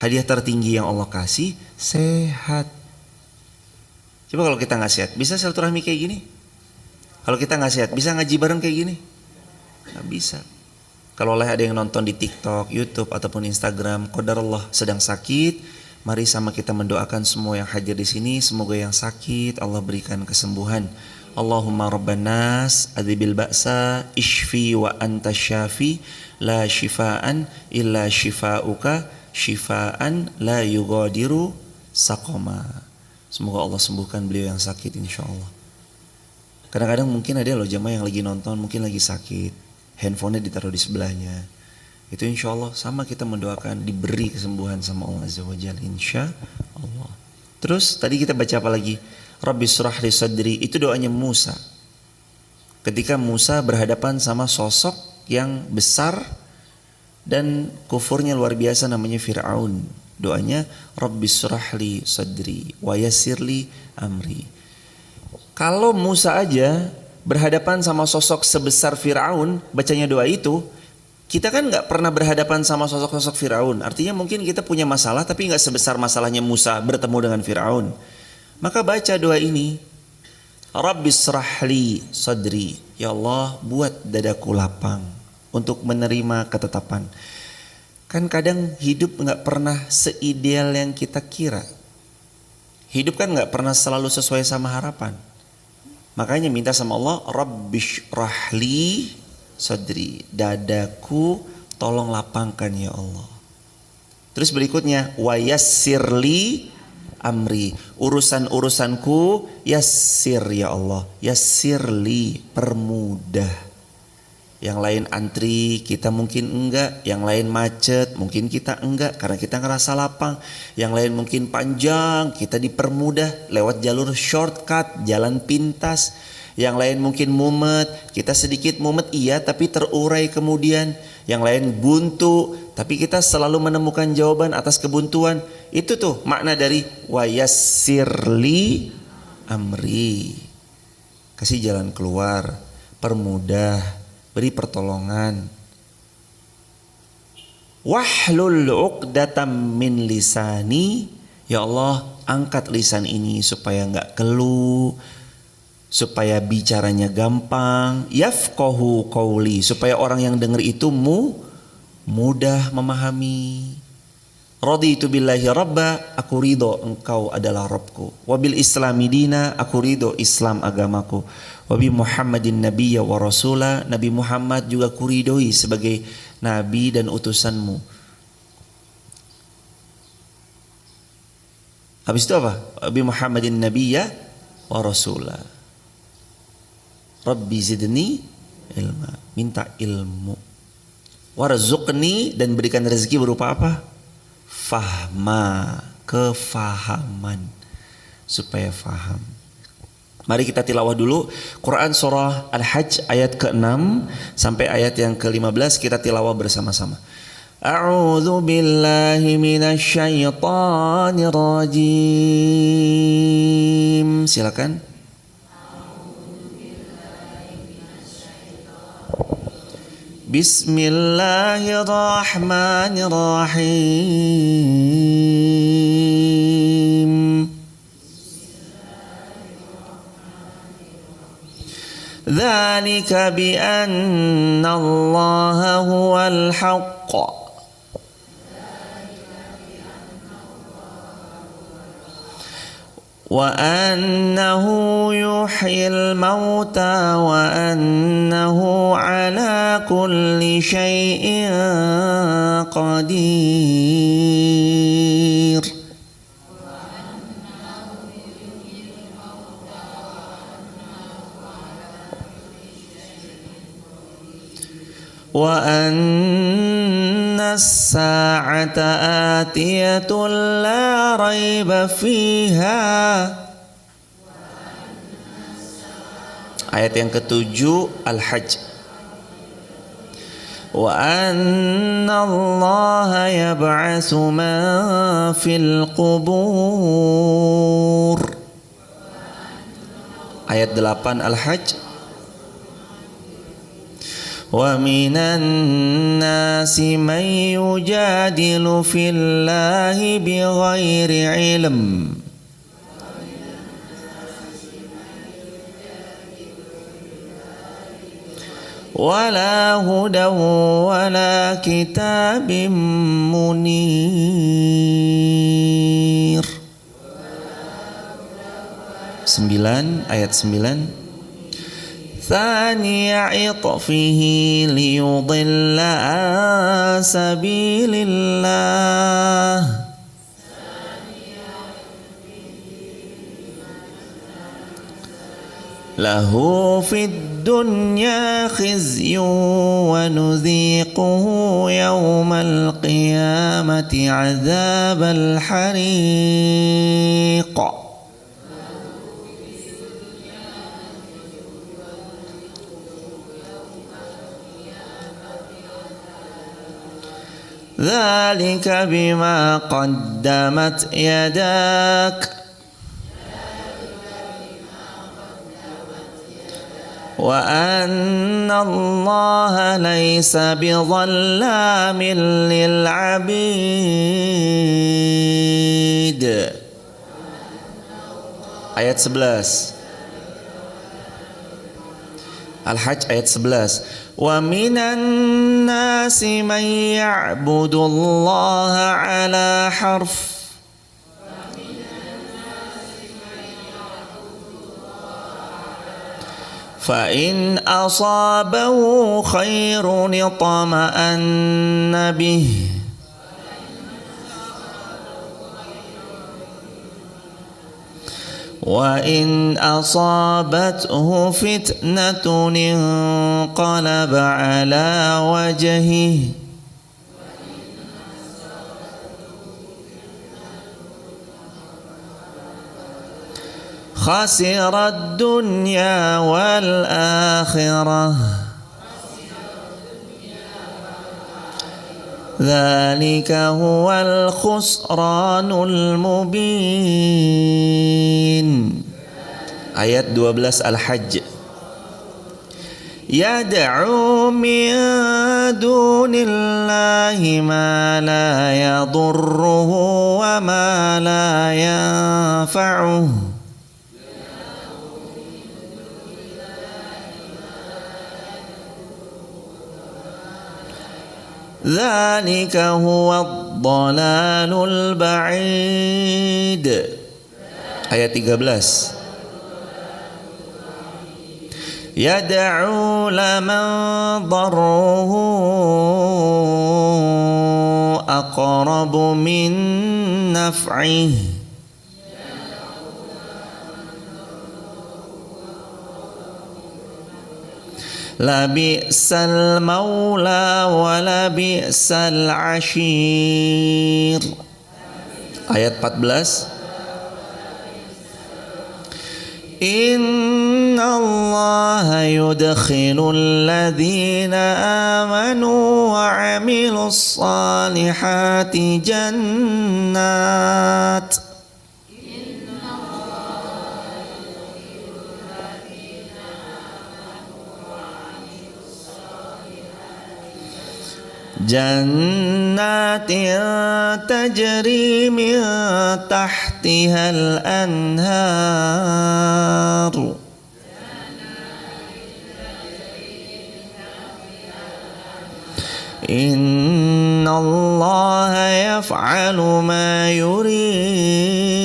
Hadiah tertinggi yang Allah kasih sehat. Coba kalau kita nggak sehat, bisa silaturahmi kayak gini? Kalau kita nggak sehat, bisa ngaji bareng kayak gini? Nggak bisa. Kalau ada yang nonton di TikTok, YouTube ataupun Instagram, qadarullah sedang sakit, mari sama kita mendoakan semua yang hadir di sini, semoga yang sakit Allah berikan kesembuhan. Allahumma rabban nas adhibil ba'sa ishfi wa anta syafi la shifaan illa shifauka shifaan la yughadiru saqama. Semoga Allah sembuhkan beliau yang sakit insyaallah. Kadang-kadang mungkin ada loh jamaah yang lagi nonton mungkin lagi sakit, handphonenya ditaruh di sebelahnya. Itu insyaallah sama kita mendoakan diberi kesembuhan sama Allah Azza wa Jalla insyaallah. Terus tadi kita baca apa lagi? Rabbi shrah li sadri, itu doanya Musa. Ketika Musa berhadapan sama sosok yang besar dan kufurnya luar biasa namanya Fir'aun. Doanya Rabbi shrah li sadri wa yassir li amri. Kalau Musa aja berhadapan sama sosok sebesar Fir'aun, bacanya doa itu, kita kan nggak pernah berhadapan sama sosok-sosok Fir'aun. Artinya mungkin kita punya masalah tapi nggak sebesar masalahnya Musa bertemu dengan Fir'aun. Maka baca doa ini, Rabbi shrah li sadri, ya Allah buat dadaku lapang untuk menerima ketetapan. Kan kadang hidup nggak pernah seideal yang kita kira. Hidup kan nggak pernah selalu sesuai sama harapan. Makanya minta sama Allah, Rabbi shrah li sadri, dadaku tolong lapangkan ya Allah. Terus berikutnya, wa yassir li amri, urusan-urusanku yassir ya Allah, yassirli, permudah. Yang lain antri, kita mungkin enggak. Yang lain macet, mungkin kita enggak karena kita ngerasa lapang. Yang lain mungkin panjang, kita dipermudah lewat jalur shortcut, jalan pintas. Yang lain mungkin mumet, kita sedikit mumet iya tapi terurai kemudian. Yang lain buntu, tapi kita selalu menemukan jawaban atas kebuntuan. Itu tuh makna dari wa yassirli amri. Kasih jalan keluar, permudah, beri pertolongan. Wahlul 'uqdatam min lisani, ya Allah angkat lisan ini supaya enggak keluh, supaya bicaranya gampang. Yafqahu qauli, supaya orang yang dengar itu mudah memahami. Raditu billahi rabba, aku ridho engkau adalah Rabbku. Wabil islami dina, aku ridho Islam agamaku. Wabi Muhammadin nabiyya wa rasula, Nabi Muhammad juga kuridhoi sebagai nabi dan utusanmu. Habis itu apa? Wabi Muhammadin nabiyya wa rasula. Rabbi zidni ilma, minta ilmu. Warzuqni, dan berikan rezeki berupa apa? Fahma, kefahaman, supaya faham. Mari kita tilawah dulu Quran surah Al-Hajj ayat ke-6 sampai ayat yang ke-15, kita tilawah bersama-sama. A'udzu billahi minasy syaithanir rajim. Silakan. Bismillahirrahmanirrahim. Dzalika bi anna Allaha huwal haqq wa annahu yuhyil mauta wa annahu ala kulli syai'in qadir. Wa anna as-sa'ata atiyatun la raiba fiha. Ayat yang ke-7 Al-Hajj. Wa anna Allah yab'atsu man fil qubur. Ayat 8 Al-Hajj. ومن الناس من يجادل في الله بغير علم ولا هدى ولا كتاب منير. 9 ayat 9. ثاني عطفه ليضل عن سبيل الله له في الدنيا خزي ونذيقه يوم القيامة عذاب الحريق. ذلك بما قدمت يداك وأن الله ليس بظلام للعبيد. Ayat 11 Al-Hajj ayat 11. وَمِنَ النَّاسِ مَن يَعْبُدُ اللَّهَ عَلَى حَرْفٍ فَإِنْ أَصَابَهُ خَيْرٌ اطْمَأَنَّ بِهِ وَإِنْ أَصَابَتْهُ فِتْنَةٌ انقلب على وجهه خسر الدنيا والآخرة ذلك هو الخسران المبين. Ayat 12 Al-Hajj. Yad'u min dunillahi ma la yadurruhu wa ma la yanfa'uhu ذلك هو الضلال البعيد. Ayat 13. Yad'u laman darruhu aqrabu min naf'ihi labi'sal maula wa labi'sal ashir. Ayat 14. Inna Allah yudkhilul ladhina amanu wa amilus salihati jannat jannatin tajri min tahtihal anhar inna Allaha yaf'alu ma yurid.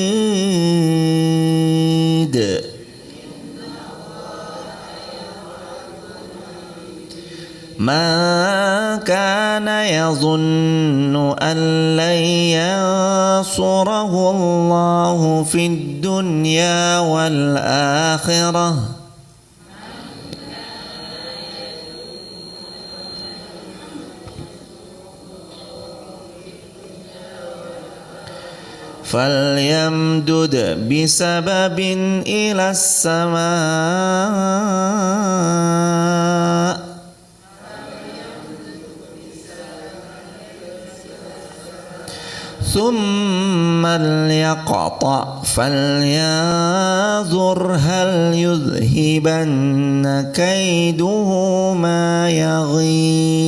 Man kana yazunnu an lan yansurahu Allahu fid dunya wal akhirah falyamdud bisababin ilas samaa ثم ليقطع فلينظر هل يذهبن كيده ما يغيظ.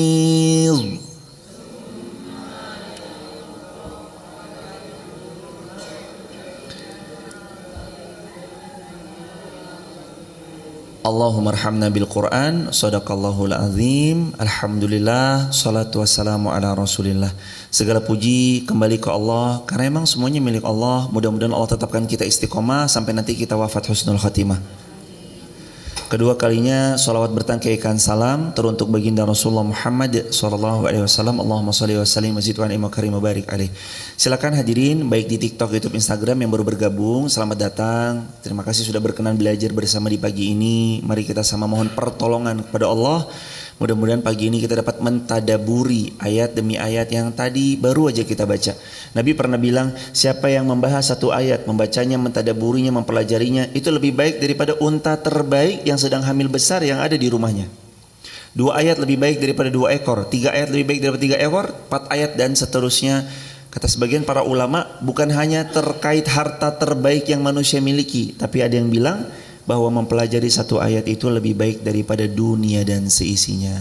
Allahumma arhamna bil Quran, sadaqallahul azim. Alhamdulillah, salatu wassalamu ala rasulillah. Segala puji kembali ke Allah, karena emang semuanya milik Allah. Mudah-mudahan Allah tetapkan kita istiqomah sampai nanti kita wafat husnul khatimah. Kedua kalinya salawat bertangkaikan salam teruntuk baginda Rasulullah Muhammad sallallahu alaihi wasallam. Allahumma shalli wa sallim wa zid wa an'im wa karim wa barik alaih. Silakan hadirin baik di TikTok, YouTube, Instagram yang baru bergabung, selamat datang. Terima kasih sudah berkenan belajar bersama di pagi ini. Mari kita sama mohon pertolongan kepada Allah. Mudah-mudahan pagi ini kita dapat mentadaburi ayat demi ayat yang tadi baru aja kita baca. Nabi pernah bilang, siapa yang membahas satu ayat, membacanya, mentadaburinya, mempelajarinya, itu lebih baik daripada unta terbaik yang sedang hamil besar yang ada di rumahnya. 2 ayat lebih baik daripada 2 ekor, 3 ayat lebih baik daripada 3 ekor, 4 ayat dan seterusnya. Kata sebagian para ulama, bukan hanya terkait harta terbaik yang manusia miliki, tapi ada yang bilang bahwa mempelajari satu ayat itu lebih baik daripada dunia dan seisinya.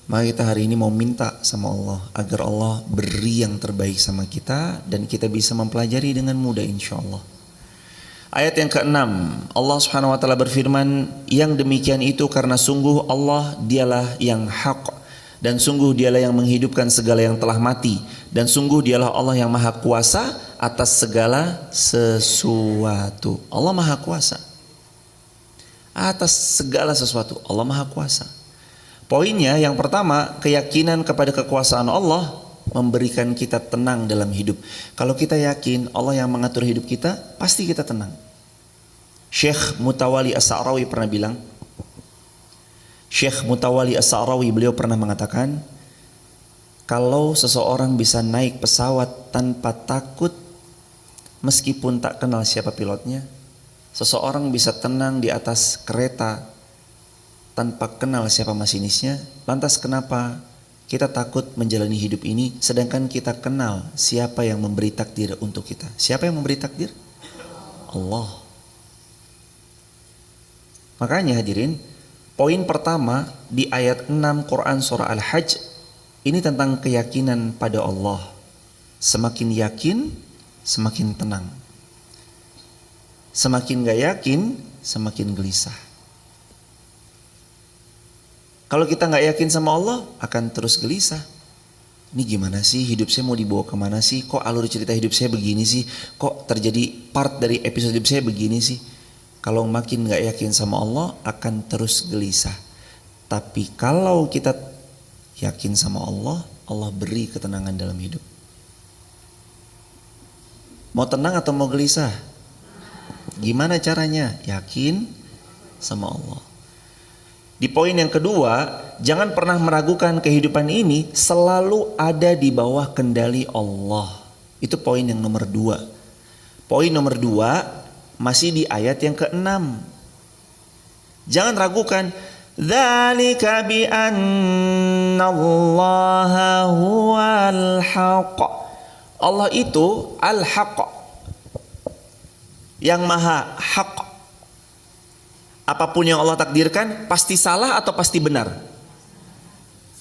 Maka kita hari ini mau minta sama Allah agar Allah beri yang terbaik sama kita dan kita bisa mempelajari dengan mudah insya Allah. Ayat yang ke-6, Allah Subhanahu wa taala berfirman, yang demikian itu karena sungguh Allah dialah yang hak, dan sungguh dialah yang menghidupkan segala yang telah mati, dan sungguh dialah Allah yang maha kuasa atas segala sesuatu. Allah maha kuasa atas segala sesuatu. Allah maha kuasa. Poinnya yang pertama, keyakinan kepada kekuasaan Allah memberikan kita tenang dalam hidup. Kalau kita yakin Allah yang mengatur hidup kita, pasti kita tenang. Syekh Mutawali As-Sa'rawi pernah bilang, Syekh Mutawali As-Sa'rawi beliau pernah mengatakan, kalau seseorang bisa naik pesawat tanpa takut meskipun tak kenal siapa pilotnya, seseorang bisa tenang di atas kereta tanpa kenal siapa masinisnya. Lantas kenapa kita takut menjalani hidup ini sedangkan kita kenal siapa yang memberi takdir untuk kita? Siapa yang memberi takdir? Allah. Makanya hadirin, poin pertama di ayat 6 Quran surah Al-Hajj ini tentang keyakinan pada Allah. Semakin yakin, semakin tenang. Semakin gak yakin, semakin gelisah. Kalau kita gak yakin sama Allah, akan terus gelisah. Ini gimana sih, hidup saya mau dibawa kemana sih? Kok alur cerita hidup saya begini sih? Kok terjadi part dari episode hidup saya begini sih? Kalau makin gak yakin sama Allah, akan terus gelisah. Tapi kalau kita yakin sama Allah, Allah beri ketenangan dalam hidup. Mau tenang atau mau gelisah? Gimana caranya? Yakin sama Allah. Di poin yang kedua, jangan pernah meragukan kehidupan ini selalu ada di bawah kendali Allah. Itu poin yang nomor 2. Poin nomor 2 masih di ayat yang ke-6. Jangan ragukan. Dzalika bi annallaha huwal haqq. Allah itu al-haqq, yang maha haq. Apapun yang Allah takdirkan pasti salah atau pasti benar?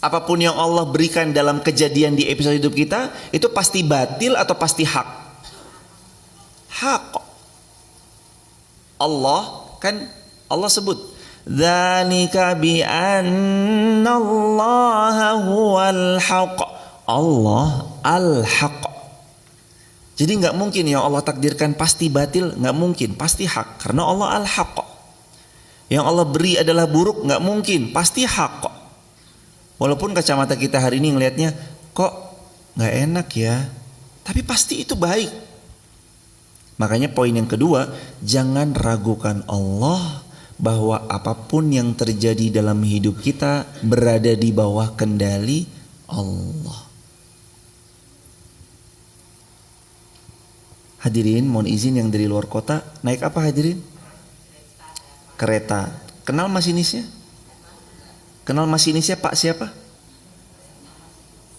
Apapun yang Allah berikan dalam kejadian di episode hidup kita itu pasti batil atau pasti hak? Hak. Allah kan, Allah sebut dzalika bi annallaha huwal haqq. Allah al-haq. Jadi nggak mungkin yang Allah takdirkan pasti batil, nggak mungkin, pasti hak, karena Allah al-haq. Yang Allah beri adalah buruk, nggak mungkin, pasti hak. Walaupun kacamata kita hari ini ngelihatnya kok nggak enak ya, tapi pasti itu baik. Makanya poin yang kedua, jangan ragukan Allah bahwa apapun yang terjadi dalam hidup kita berada di bawah kendali Allah. Hadirin, mohon izin yang dari luar kota, naik apa hadirin? Kereta. Kenal masinisnya? Kenal masinisnya Pak siapa?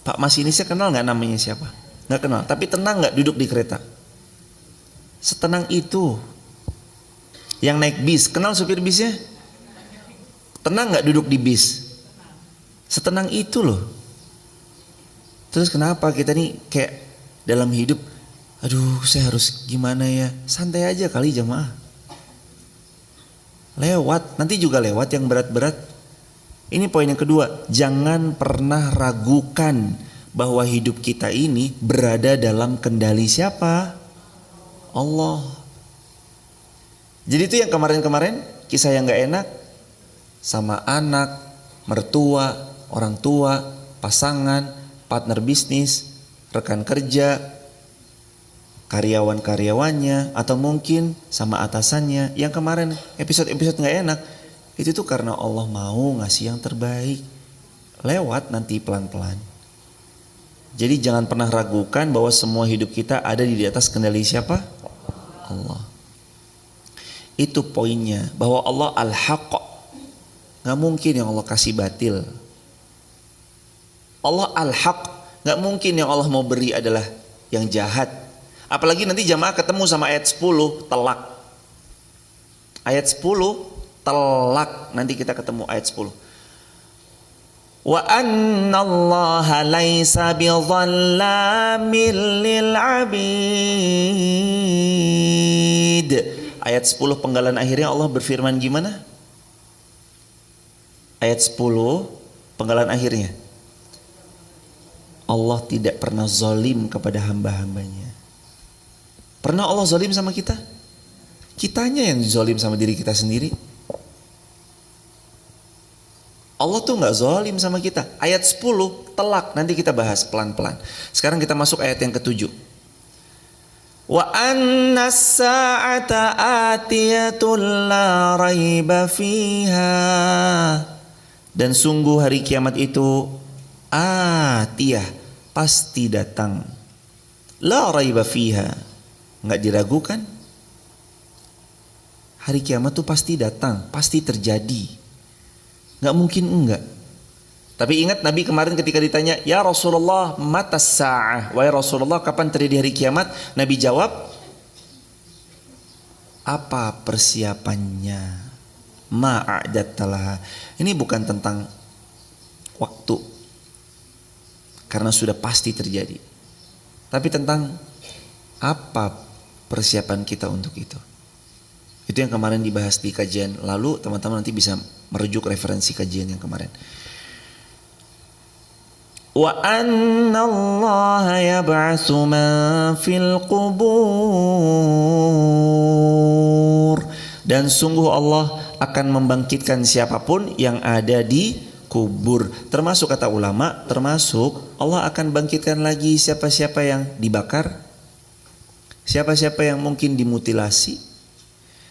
Pak Pak masinisnya kenal nggak namanya siapa? Nggak kenal. Tapi tenang nggak duduk di kereta? Setenang itu. Yang naik bis, kenal supir bisnya? Tenang nggak duduk di bis? Setenang itu loh. Terus kenapa kita nih kayak dalam hidup, aduh saya harus gimana ya? Santai aja kali jamaah. Lewat, nanti juga lewat yang berat-berat. Ini poin yang kedua, jangan pernah ragukan bahwa hidup kita ini berada dalam kendali siapa? Allah. Jadi itu yang kemarin-kemarin kisah yang gak enak sama anak, mertua, orang tua, pasangan, partner bisnis, rekan kerja, karyawan-karyawannya, atau mungkin sama atasannya. Yang kemarin episode-episode gak enak, itu tuh karena Allah mau ngasih yang terbaik. Lewat nanti pelan-pelan. Jadi jangan pernah ragukan bahwa semua hidup kita ada di atas kendali siapa? Allah. Itu poinnya, bahwa Allah al-haq. Gak mungkin yang Allah kasih batil. Allah al-haq. Gak mungkin yang Allah mau beri adalah yang jahat. Apalagi nanti jamaah ketemu sama ayat 10 telak. Ayat 10 telak, nanti kita ketemu ayat 10. Wa annallaha laisa bidzallamin lil abid. Ayat 10 penggalan akhirnya Allah berfirman gimana? Ayat 10 penggalan akhirnya, Allah tidak pernah zalim kepada hamba-hambanya. Pernah Allah zalim sama kita? Kitanya yang zalim sama diri kita sendiri. Allah tuh gak zalim sama kita. Ayat 10 telak, nanti kita bahas pelan-pelan. Sekarang kita masuk ayat yang ke-7. Wa anna as-sa'ata atiyatul la raiba fiha. Dan sungguh hari kiamat itu atiyah, pasti datang. La raiba fiha, gak diragukan. Hari kiamat tuh pasti datang, pasti terjadi. Gak mungkin enggak. Tapi ingat Nabi kemarin ketika ditanya, ya Rasulullah matas sa'ah, wahai Rasulullah kapan terjadi hari kiamat? Nabi jawab, apa persiapannya? Ma'adattalah. Ini bukan tentang waktu, karena sudah pasti terjadi, tapi tentang apa persiapan kita untuk itu. Itu yang kemarin dibahas di kajian lalu, teman-teman nanti bisa merujuk referensi kajian yang kemarin. Wa anna Allah yab'atsu man fil qubur. Dan sungguh Allah akan membangkitkan siapapun yang ada di kubur. Termasuk kata ulama, termasuk Allah akan bangkitkan lagi siapa-siapa yang dibakar, siapa-siapa yang mungkin dimutilasi,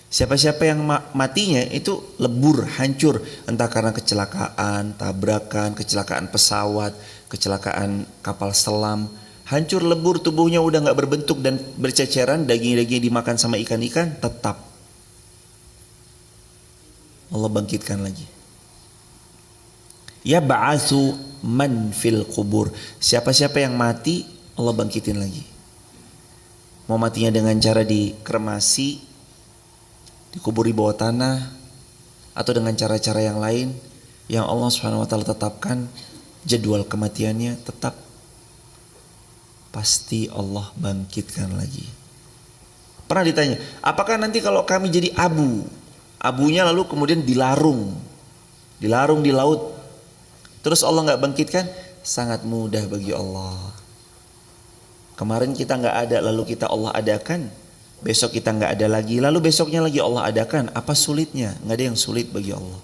siapa-siapa yang matinya itu lebur, hancur, entah karena kecelakaan, tabrakan, kecelakaan pesawat, kecelakaan kapal selam, hancur lebur tubuhnya udah gak berbentuk dan berceceran, daging-daging dimakan sama ikan-ikan, tetap Allah bangkitkan lagi. Ya ba'atsu man fil kubur. Siapa-siapa yang mati Allah bangkitin lagi. Mau matinya dengan cara dikremasi, dikubur di bawah tanah, atau dengan cara-cara yang lain yang Allah Subhanahu wa taala tetapkan jadwal kematiannya, tetap pasti Allah bangkitkan lagi. Pernah ditanya, apakah nanti kalau kami jadi abunya lalu kemudian dilarung di laut, terus Allah nggak bangkitkan? Sangat mudah bagi Allah. Kemarin kita nggak ada, lalu kita Allah adakan. Besok kita nggak ada lagi, lalu besoknya lagi Allah adakan. Apa sulitnya? Nggak ada yang sulit bagi Allah.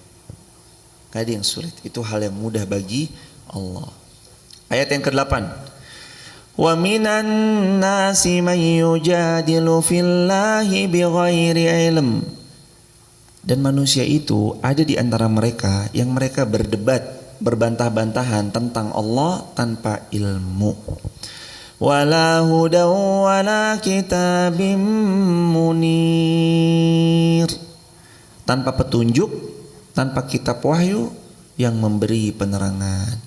Nggak ada yang sulit. Itu hal yang mudah bagi Allah. Ayat yang ke-8. Wa minan nasi man yujadilu fillahi bighairi ilm. Dan manusia itu ada di antara mereka yang mereka berdebat, berbantah-bantahan tentang Allah tanpa ilmu. Wala hudaw wala kitabim munir. Tanpa petunjuk, tanpa kitab wahyu yang memberi penerangan.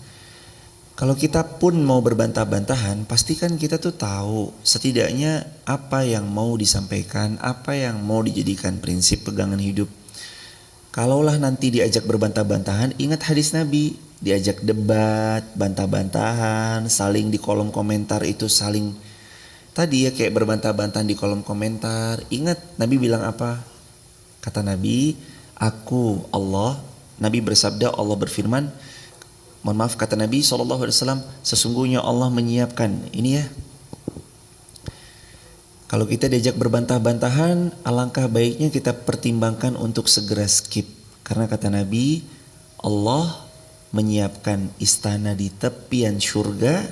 Kalau kita pun mau berbantah-bantahan, pastikan kita tuh tahu setidaknya apa yang mau disampaikan, apa yang mau dijadikan prinsip pegangan hidup. Kalaulah nanti diajak berbantah-bantahan, ingat hadis Nabi, diajak debat, bantah-bantahan, saling di kolom komentar itu saling tadi ya kayak berbantah-bantahan di kolom komentar. Ingat Nabi bilang apa? Kata Nabi, aku Allah, Nabi bersabda, Allah berfirman, mohon maaf kata Nabi SAW, sesungguhnya Allah menyiapkan ini ya. Kalau kita diajak berbantah-bantahan, alangkah baiknya kita pertimbangkan untuk segera skip. Karena kata Nabi, Allah menyiapkan istana di tepian surga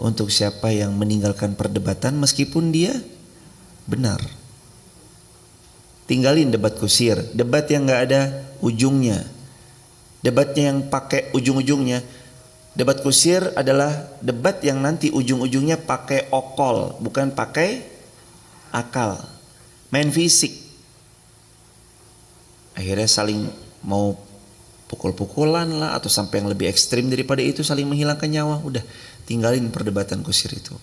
untuk siapa yang meninggalkan perdebatan meskipun dia benar. Tinggalin debat kusir, debat yang gak ada ujungnya. Debatnya yang pakai ujung-ujungnya. Debat kusir adalah debat yang nanti ujung-ujungnya pakai okol, bukan pakai akal. Main fisik. Akhirnya saling mau pukul-pukulan lah, atau sampai yang lebih ekstrim daripada itu saling menghilangkan nyawa. Udah, tinggalin perdebatan kusir itu.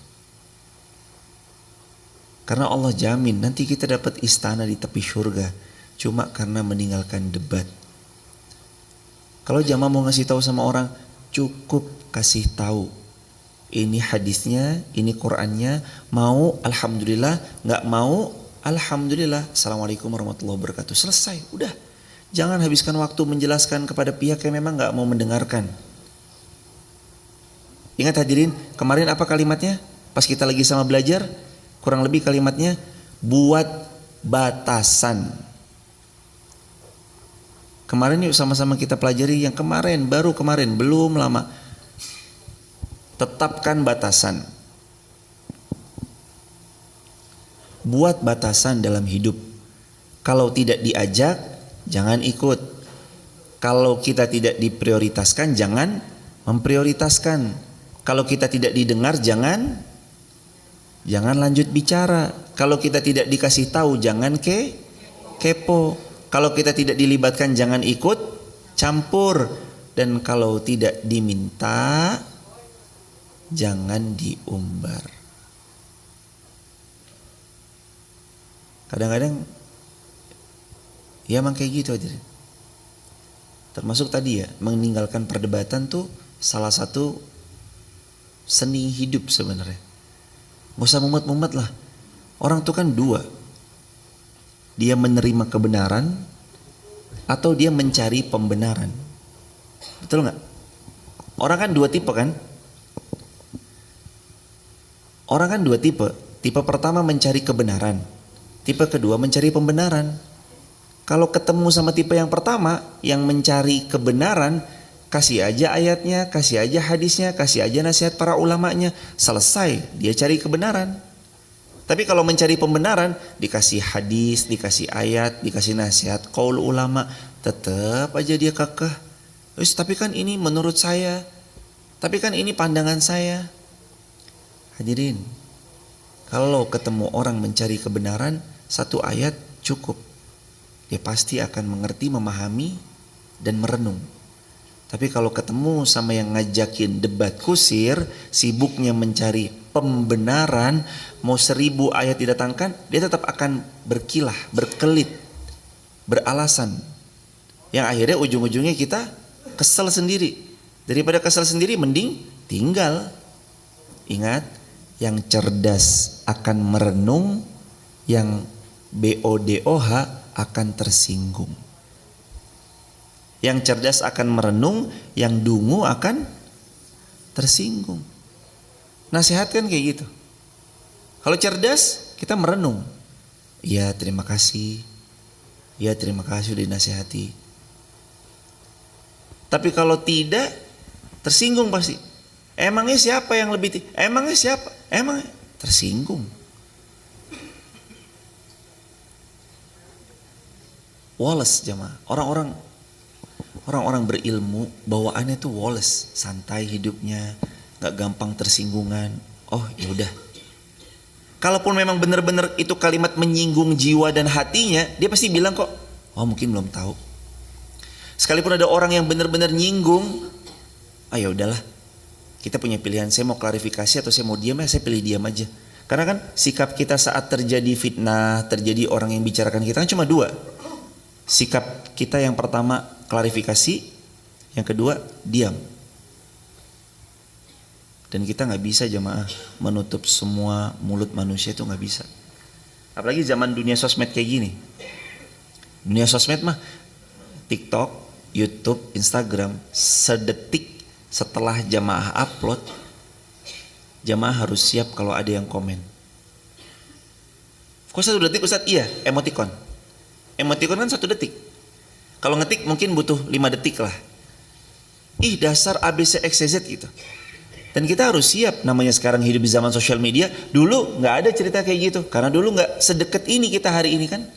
Karena Allah jamin nanti kita dapat istana di tepi surga cuma karena meninggalkan debat. Kalau jamaah mau ngasih tahu sama orang, cukup kasih tahu. Ini hadisnya, ini Qur'annya, mau alhamdulillah, nggak mau alhamdulillah. Assalamualaikum warahmatullahi wabarakatuh. Selesai, udah. Jangan habiskan waktu menjelaskan kepada pihak yang memang nggak mau mendengarkan. Ingat hadirin, kemarin apa kalimatnya? Pas kita lagi sama belajar, kurang lebih kalimatnya, buat batasan. Kemarin yuk sama-sama kita pelajari yang kemarin, baru kemarin, belum lama. Tetapkan batasan. Buat batasan dalam hidup. Kalau tidak diajak, jangan ikut. Kalau kita tidak diprioritaskan, jangan memprioritaskan. Kalau kita tidak didengar, jangan lanjut bicara. Kalau kita tidak dikasih tahu, jangan kepo. Kalau kita tidak dilibatkan, jangan ikut campur. Dan kalau tidak diminta, jangan diumbar. Kadang-kadang ya emang kayak gitu aja. Termasuk tadi ya, meninggalkan perdebatan tuh salah satu seni hidup sebenarnya. Gak usah mumet-mumet lah. Orang tuh kan dua. Dia menerima kebenaran atau dia mencari pembenaran. Betul gak? Orang kan dua tipe kan? Orang kan dua tipe. Tipe pertama mencari kebenaran. Tipe kedua mencari pembenaran. Kalau ketemu sama tipe yang pertama, yang mencari kebenaran, kasih aja ayatnya, kasih aja hadisnya, kasih aja nasihat para ulamanya. Selesai, dia cari kebenaran. Tapi kalau mencari pembenaran, dikasih hadis, dikasih ayat, dikasih nasihat, qaul ulama, tetap aja dia kekeh. Tapi kan ini menurut saya, tapi kan ini pandangan saya. Hadirin, kalau ketemu orang mencari kebenaran, satu ayat cukup. Dia pasti akan mengerti, memahami, dan merenung. Tapi kalau ketemu sama yang ngajakin debat kusir, sibuknya mencari pembenaran, mau 1000 ayat didatangkan, dia tetap akan berkilah, berkelit, beralasan. Yang akhirnya ujung-ujungnya kita kesel sendiri. Daripada kesel sendiri, mending tinggal. Ingat, yang cerdas akan merenung, yang BODOH akan tersinggung. Yang cerdas akan merenung, yang dungu akan tersinggung. Nasihat kan kayak gitu. Kalau cerdas, kita merenung. Ya terima kasih. Ya terima kasih udah dinasihati. Tapi kalau tidak, tersinggung pasti. Emangnya siapa yang lebih emangnya siapa? Emangnya tersinggung. Wallace jamaah. Orang-orang berilmu bawaannya tuh Wallace, santai hidupnya, nggak gampang tersinggungan. Oh ya udah. Kalaupun memang benar-benar itu kalimat menyinggung jiwa dan hatinya, dia pasti bilang kok, oh mungkin belum tahu. Sekalipun ada orang yang benar-benar nyinggung, ah ya udahlah, Kita punya pilihan, saya mau klarifikasi atau saya mau diam, ya saya pilih diam aja. Karena kan sikap kita saat terjadi fitnah, terjadi orang yang bicarakan kita kan cuma dua. Sikap kita yang pertama klarifikasi, yang kedua diam. Dan kita nggak bisa jamaah menutup semua mulut manusia, itu nggak bisa. Apalagi zaman dunia sosmed kayak gini. Dunia sosmed mah TikTok, YouTube, Instagram, sedetik setelah jamaah upload, jamaah harus siap kalau ada yang komen. Kok 1 detik Ustaz? Iya, emoticon. Emoticon kan 1 detik. Kalau ngetik mungkin butuh 5 detik lah. Ih dasar ABCXYZ gitu. Dan kita harus siap, namanya sekarang hidup di zaman sosial media. Dulu nggak ada cerita kayak gitu, karena dulu nggak sedekat ini kita hari ini kan.